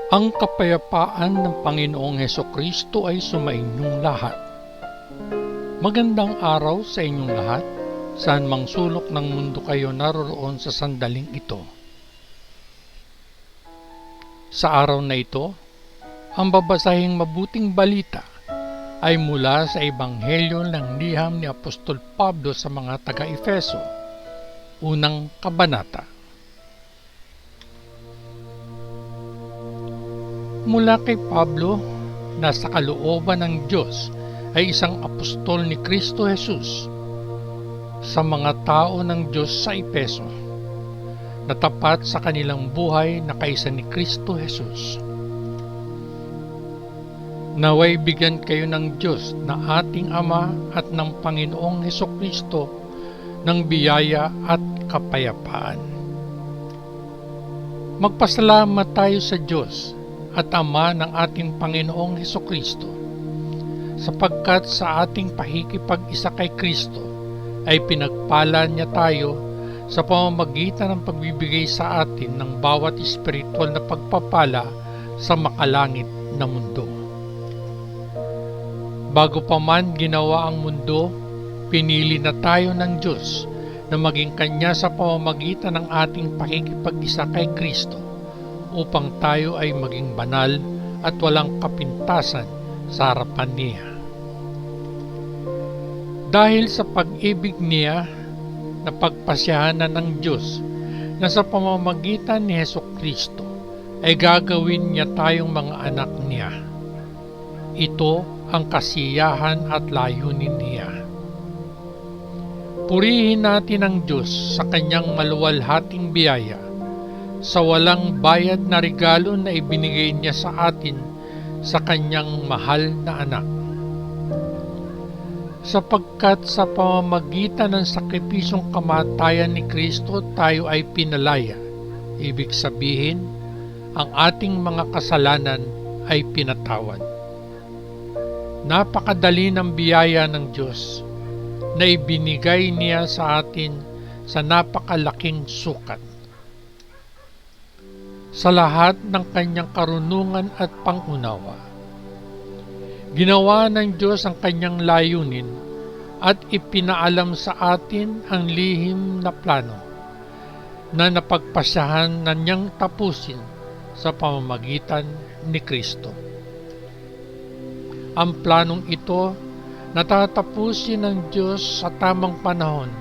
Ang kapayapaan ng Panginoong Hesukristo ay sumainyong lahat. Magandang araw sa inyong lahat, saan mang sulok ng mundo kayo naroroon sa sandaling ito. Sa araw na ito, ang babasahing mabuting balita ay mula sa Ebanghelyo ng liham ni Apostol Pablo sa mga taga-Efeso, unang kabanata. Mula kay Pablo, na sa kalooban ng Diyos ay isang apostol ni Kristo Jesus sa mga tao ng Diyos sa Efeso, na tapat sa kanilang buhay na kaisa ni Kristo Jesus. Naway bigyan kayo ng Diyos na ating Ama at ng Panginoong Hesukristo ng biyaya at kapayapaan. Magpasalamat tayo sa Diyos at Ama ng ating Panginoong Hesukristo, sapagkat sa ating pakikipag-isa kay Kristo ay pinagpala niya tayo sa pamamagitan ng pagbibigay sa atin ng bawat espiritual na pagpapala sa makalangit na mundo. Bago pa man ginawa ang mundo, pinili na tayo ng Diyos na maging Kanya sa pamamagitan ng ating pakikipag-isa kay Kristo, upang tayo ay maging banal at walang kapintasan sa harapan niya. Dahil sa pag-ibig niya na pagpasyahanan ng Diyos na sa pamamagitan ni Hesukristo ay gagawin niya tayong mga anak niya. Ito ang kasiyahan at layunin niya. Purihin natin ang Diyos sa kanyang maluwalhating biyaya, sa walang bayad na regalo na ibinigay niya sa atin sa kanyang mahal na anak. Sapagkat sa pamamagitan ng sakripisyong kamatayan ni Kristo tayo ay pinalaya, ibig sabihin, ang ating mga kasalanan ay pinatawad. Napakadali ng biyaya ng Diyos na ibinigay niya sa atin sa napakalaking sukat. Sa lahat ng kanyang karunungan at pangunawa, ginawa ng Diyos ang kanyang layunin at ipinaalam sa atin ang lihim na plano na napagpasyahan na niyang tapusin sa pamamagitan ni Kristo. Ang planong ito na tatapusin ng Diyos sa tamang panahon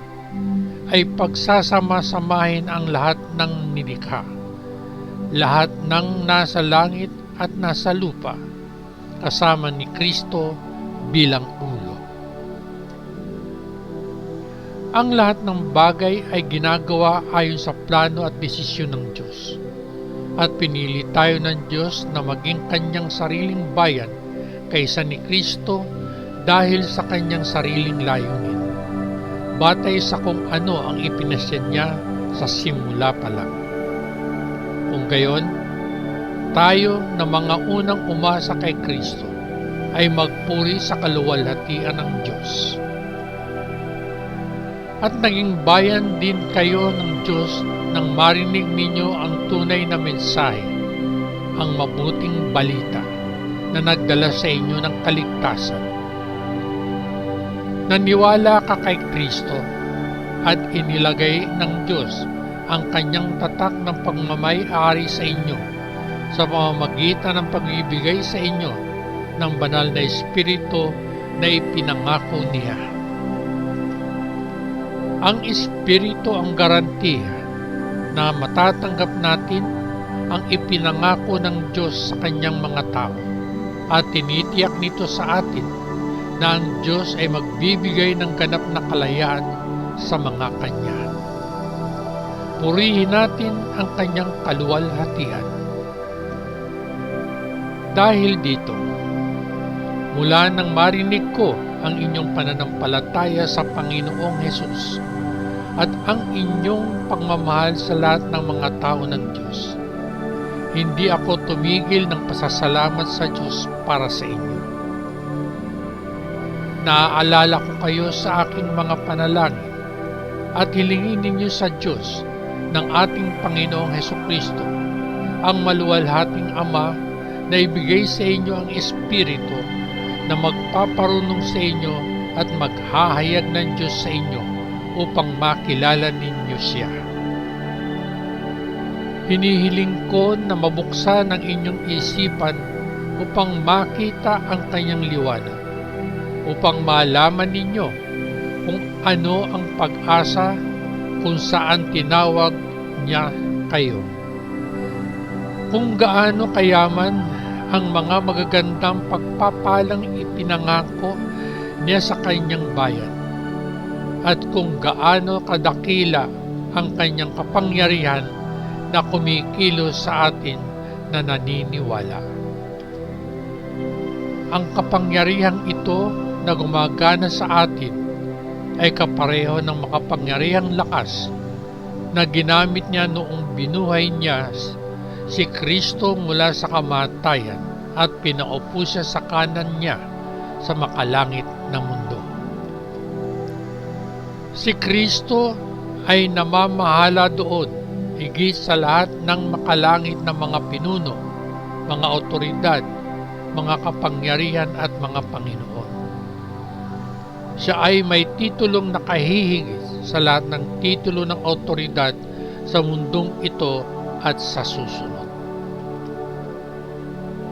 ay pagsasama-samahin ang lahat ng nilikha, lahat ng nasa langit at nasa lupa, kasama ni Kristo bilang ulo. Ang lahat ng bagay ay ginagawa ayon sa plano at desisyon ng Diyos, at pinili tayo ng Diyos na maging kanyang sariling bayan kaysa ni Kristo dahil sa kanyang sariling layunin, batay sa kung ano ang ipinasya niya sa simula pa lang. Kung gayon, tayo na mga unang umasa kay Kristo ay magpuri sa kaluwalhatian ng Diyos. At naging bayan din kayo ng Diyos nang marinig ninyo ang tunay na mensahe, ang mabuting balita na nagdala sa inyo ng kaligtasan. Naniwala ka kay Kristo at inilagay ng Diyos ang kanyang tatak ng pagmamay-ari sa inyo sa pamamagitan ng pagbibigay sa inyo ng banal na Espiritu na ipinangako niya. Ang Espiritu ang garantiya na matatanggap natin ang ipinangako ng Diyos sa kanyang mga tao, at tinitiyak nito sa atin na ang Diyos ay magbibigay ng ganap na kalayaan sa mga kanya. Purihin natin ang kanyang kaluwalhatian. Dahil dito, mula nang marinig ko ang inyong pananampalataya sa Panginoong Hesus at ang inyong pagmamahal sa lahat ng mga tao ng Diyos, hindi ako tumigil ng pasasalamat sa Diyos para sa inyo. Naaalala ko kayo sa aking mga panalangin at hilingin ninyo sa Diyos ng ating Panginoong Hesukristo ang maluwalhating Ama na ibigay sa inyo ang Espiritu na magpaparunong sa inyo at maghahayag ng Diyos sa inyo upang makilala ninyo siya. Hinihiling ko na mabuksan ang inyong isipan upang makita ang kanyang liwanag, upang malaman ninyo kung ano ang pag-asa kung saan tinawag niya kayo. Kung gaano kayaman ang mga magagandang pagpapalang ipinangako niya sa kanyang bayan, at kung gaano kadakila ang kanyang kapangyarihan na kumikilos sa atin na naniniwala. Ang kapangyarihang ito na gumagana sa atin ay kapareho ng makapangyarihang lakas na ginamit niya noong binuhay niya si Kristo mula sa kamatayan at pinaupo siya sa kanan niya sa makalangit na mundo. Si Kristo ay namamahala doon higit sa lahat ng makalangit na mga pinuno, mga otoridad, mga kapangyarihan at mga Panginoon. Siya ay may titulong nakahihigit sa lahat ng titulo ng otoridad sa mundong ito at sa susunod.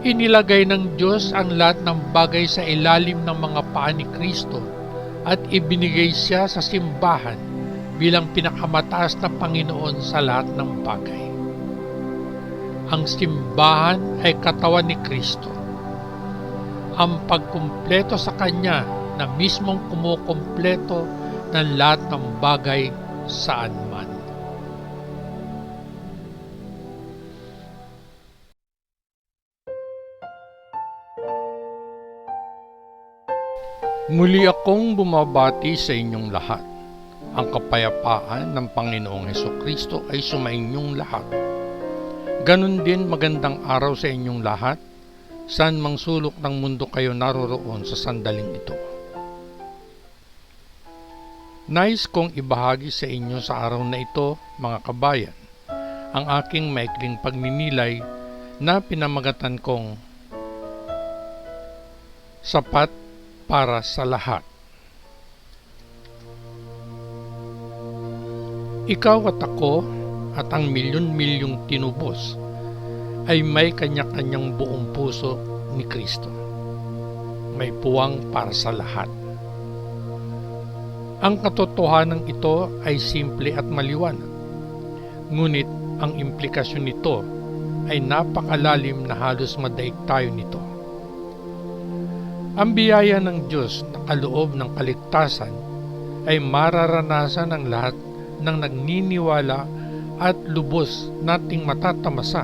Inilagay ng Diyos ang lahat ng bagay sa ilalim ng mga paa ni Kristo at ibinigay siya sa simbahan bilang pinakamataas na Panginoon sa lahat ng bagay. Ang simbahan ay katawan ni Kristo. Ang pagkumpleto sa Kanya na mismong kumukumpleto ng lahat ng bagay saan man. Muli akong bumabati sa inyong lahat. Ang kapayapaan ng Panginoong Hesukristo ay sumainyong lahat. Ganon din magandang araw sa inyong lahat, saan mang sulok ng mundo kayo naroroon sa sandaling ito. Nais kong ibahagi sa inyo sa araw na ito, mga kabayan, ang aking maikling pagninilay na pinamagatan kong Sapat para sa Lahat. Ikaw at ako at ang milyon-milyong tinubos ay may kanya-kanyang buong puso ni Kristo. May puwang para sa lahat. Ang katotohanan ito ay simple at maliwanag. Ngunit ang implikasyon nito ay napakalalim na halos madaig tayo nito. Ang biyaya ng Diyos na kaloob ng kaligtasan ay mararanasan ng lahat ng nagniniwala at lubos nating matatamasa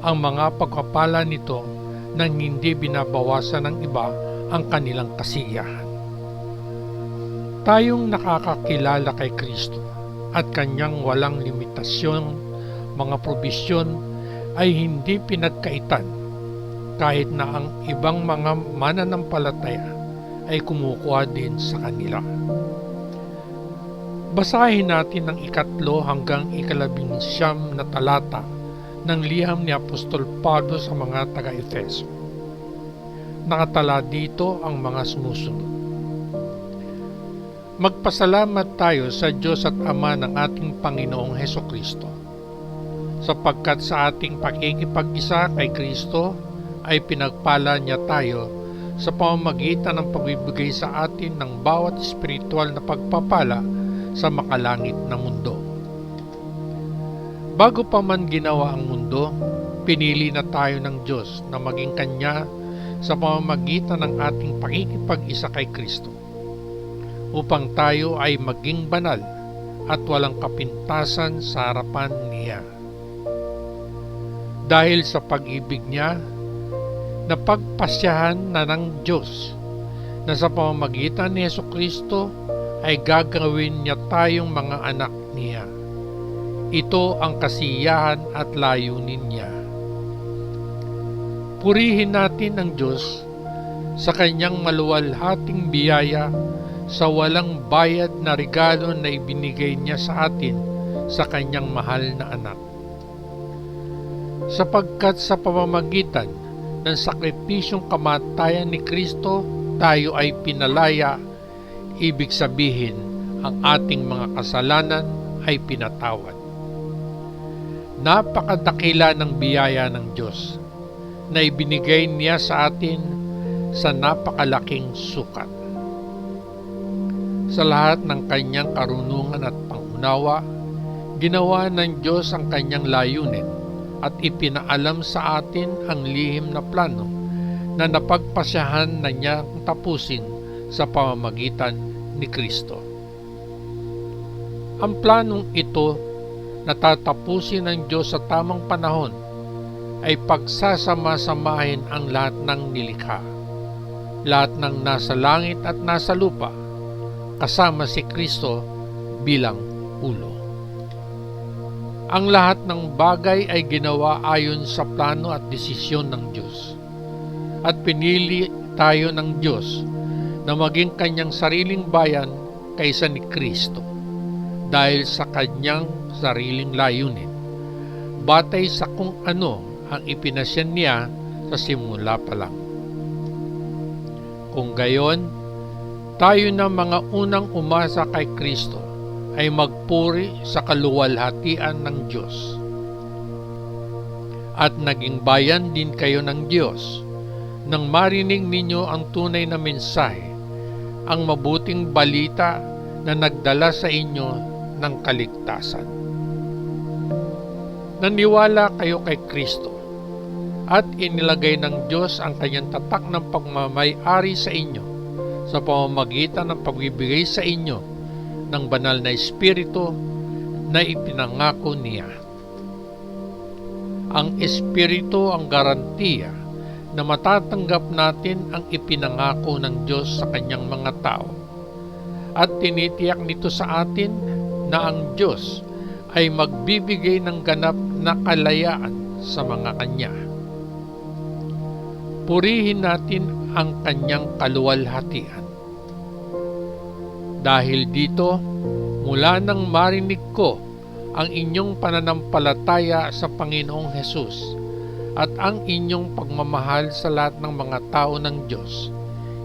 ang mga pagpapala nito nang hindi binabawasan ng iba ang kanilang kasiyahan. Tayong nakakakilala kay Kristo at kanyang walang limitasyon, mga probisyon ay hindi pinagkaitan kahit na ang ibang mga mananampalataya ay kumukuha din sa kanila. Basahin natin ang 3 hanggang 11 na talata ng liham ni Apostol Pablo sa mga taga-Efeso. Nakatala dito ang mga sumusunod. Magpasalamat tayo sa Diyos at Ama ng ating Panginoong Hesukristo, sapagkat sa ating pakikipag-isa kay Kristo ay pinagpala niya tayo sa pamamagitan ng pagbibigay sa atin ng bawat espiritual na pagpapala sa makalangit na mundo. Bago pa man ginawa ang mundo, pinili na tayo ng Diyos na maging Kanya sa pamamagitan ng ating pakikipag-isa kay Kristo, upang tayo ay maging banal at walang kapintasan sa harapan niya. Dahil sa pag-ibig niya, napagpasyahan na ng Diyos na sa pamamagitan ni Hesukristo ay gagawin niya tayong mga anak niya. Ito ang kasiyahan at layunin niya. Purihin natin ang Diyos sa kanyang maluwalhating biyaya sa walang bayad na regalo na ibinigay niya sa atin sa kanyang mahal na anak. sapagkat sa pamamagitan ng sakripisyong kamatayan ni Kristo, tayo ay pinalaya, ibig sabihin, ang ating mga kasalanan ay pinatawad. Napakadakila ng biyaya ng Diyos na ibinigay niya sa atin sa napakalaking sukat. Sa lahat ng kanyang karunungan at pangunawa, ginawa ng Diyos ang kanyang layunin at ipinaalam sa atin ang lihim na plano na napagpasyahan na niyang tapusin sa pamamagitan ni Kristo. Ang planong ito na tatapusin ng Diyos sa tamang panahon ay pagsasama-samahin ang lahat ng nilikha, lahat ng nasa langit at nasa lupa, kasama si Kristo bilang ulo. Ang lahat ng bagay ay ginawa ayon sa plano at desisyon ng Diyos. At pinili tayo ng Diyos na maging kanyang sariling bayan kaysa ni Kristo dahil sa kanyang sariling layunin, batay sa kung ano ang ipinasyan niya sa simula pa lang. Kung gayon, tayo na mga unang umasa kay Kristo ay magpuri sa kaluwalhatian ng Diyos. At naging bayan din kayo ng Diyos nang marinig ninyo ang tunay na mensahe, ang mabuting balita na nagdala sa inyo ng kaligtasan. Naniwala kayo kay Kristo at inilagay ng Diyos ang kanyang tatak ng pagmamay-ari sa inyo sa pamamagitan ng pagbibigay sa inyo ng banal na Espiritu na ipinangako niya. Ang Espiritu ang garantiya na matatanggap natin ang ipinangako ng Diyos sa kanyang mga tao at tinitiyak nito sa atin na ang Diyos ay magbibigay ng ganap na kalayaan sa mga kanya. Purihin natin ang kanyang kaluwalhatian. Dahil dito, mula nang marinig ko ang inyong pananampalataya sa Panginoong Hesus at ang inyong pagmamahal sa lahat ng mga tao ng Diyos,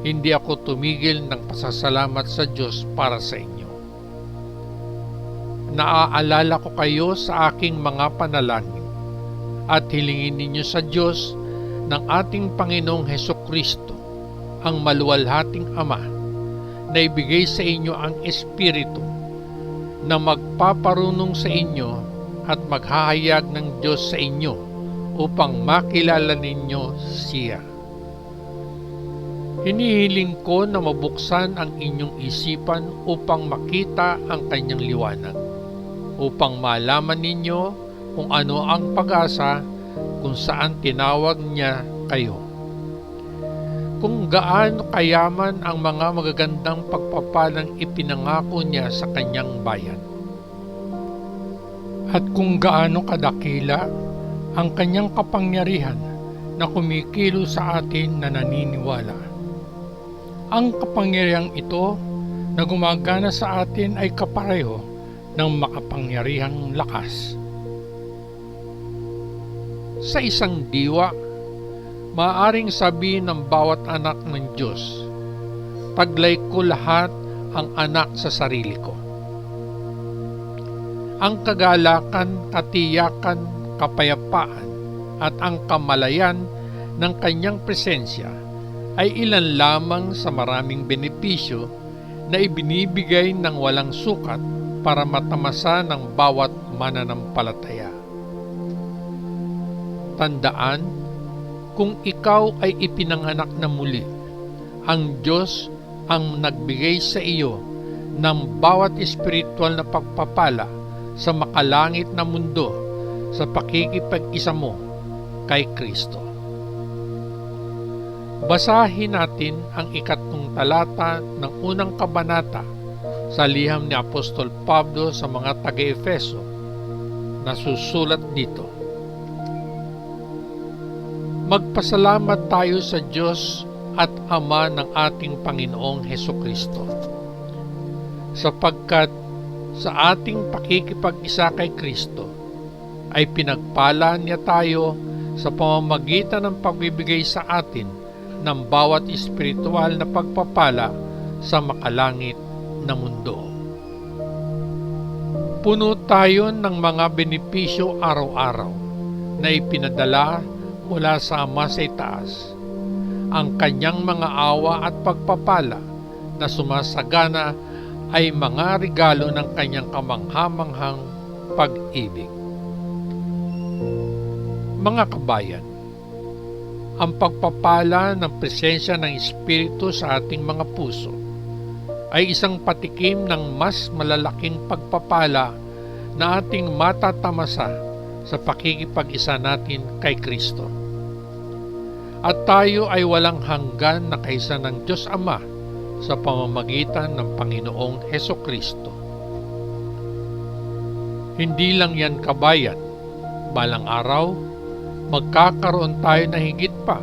hindi ako tumigil ng pasasalamat sa Diyos para sa inyo. Naaalala ko kayo sa aking mga panalangin at hilingin ninyo sa Diyos ng ating Panginoong Hesukristo, ang maluwalhating Ama, na ibigay sa inyo ang Espiritu na magpaparunong sa inyo at maghahayag ng Diyos sa inyo upang makilala ninyo siya. Hinihiling ko na mabuksan ang inyong isipan upang makita ang kanyang liwanag, upang malaman ninyo kung ano ang pag-asa kung saan tinawag niya kayo. Kung gaano kayaman ang mga magagandang pagpapalang ipinangako niya sa kanyang bayan. At kung gaano kadakila ang kanyang kapangyarihan na kumikilo sa atin na naniniwala. Ang kapangyarihang ito na gumagana sa atin ay kapareho ng makapangyarihang lakas. Sa isang diwa, maaaring sabihin ng bawat anak ng Diyos, taglay ko lahat ang anak sa sarili ko. Ang kagalakan, katiyakan, kapayapaan at ang kamalayan ng kanyang presensya ay ilan lamang sa maraming benepisyo na ibinibigay ng walang sukat para matamasa ng bawat mananampalataya. Tandaan, kung ikaw ay ipinanganak na muli, ang Diyos ang nagbigay sa iyo ng bawat espiritual na pagpapala sa makalangit na mundo sa pakikipag-isa mo kay Kristo. Basahin natin ang 3 talata ng unang kabanata sa liham ni Apostol Pablo sa mga taga-Efeso na susulat dito. Magpasalamat tayo sa Diyos at Ama ng ating Panginoong Hesukristo, sapagkat sa ating pakikipag-isa kay Kristo, ay pinagpala niya tayo sa pamamagitan ng pagbibigay sa atin ng bawat espiritual na pagpapala sa makalangit na mundo. Puno tayo ng mga benepisyo araw-araw na ipinadala mula sa Ama sa itaas. Ang kanyang mga awa at pagpapala na sumasagana ay mga regalo ng kanyang kamangha-manghang pag-ibig. Mga kabayan, ang pagpapala ng presensya ng Espiritu sa ating mga puso ay isang patikim ng mas malalaking pagpapala na ating matatamasa sa pakikipag-isa natin kay Kristo. At tayo ay walang hanggan na kaisa ng Diyos Ama sa pamamagitan ng Panginoong Hesukristo. Hindi lang yan, kabayan, balang araw magkakaroon tayo na higit pa.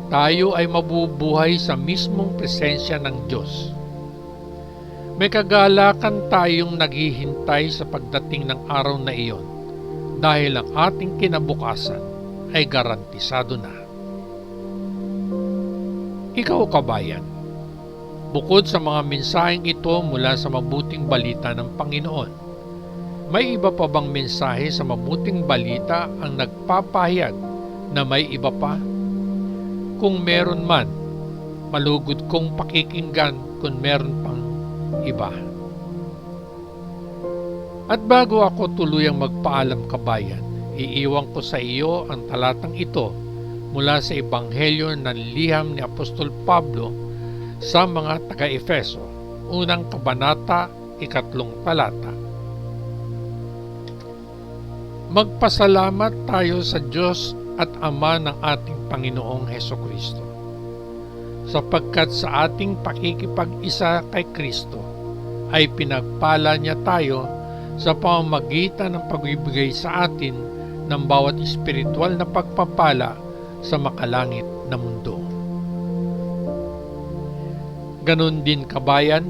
Tayo ay mabubuhay sa mismong presensya ng Diyos. May kagalakan tayong naghihintay sa pagdating ng araw na iyon dahil ang ating kinabukasan ay garantisado na. Ikaw, kabayan, bukod sa mga mensaheng ito mula sa mabuting balita ng Panginoon, may iba pa bang mensahe sa mabuting balita ang nagpapahayag na may iba pa? Kung meron man, malugod kong pakikinggan kung meron pang iba. At bago ako tuluyang magpaalam, kabayan, iiwan ko sa iyo ang talatang ito mula sa Ebanghelyo ng liham ni Apostol Pablo sa mga taga-Efeso, unang kabanata, 3 talata. Magpasalamat tayo sa Diyos at Ama ng ating Panginoong Hesukristo, sapagkat sa ating pakikipag-isa kay Kristo ay pinagpala niya tayo sa pamamagitan ng pagbibigay sa atin ng bawat espiritual na pagpapala sa makalangit na mundo. Ganon din, kabayan,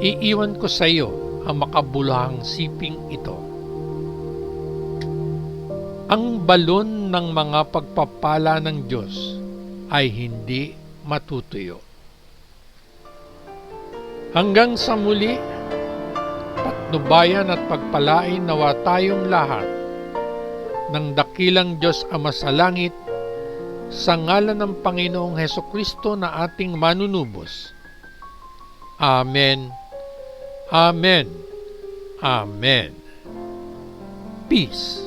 iiwan ko sa iyo ang makabuluhang siping ito. Ang balon ng mga pagpapala ng Diyos ay hindi matutuyo. Hanggang sa muli, patnubayan at pagpalain nawa tayong lahat ng dakilang Diyos Ama sa langit, sa ngalan ng Panginoong Hesukristo na ating manunubos. Amen. Amen. Amen. Peace.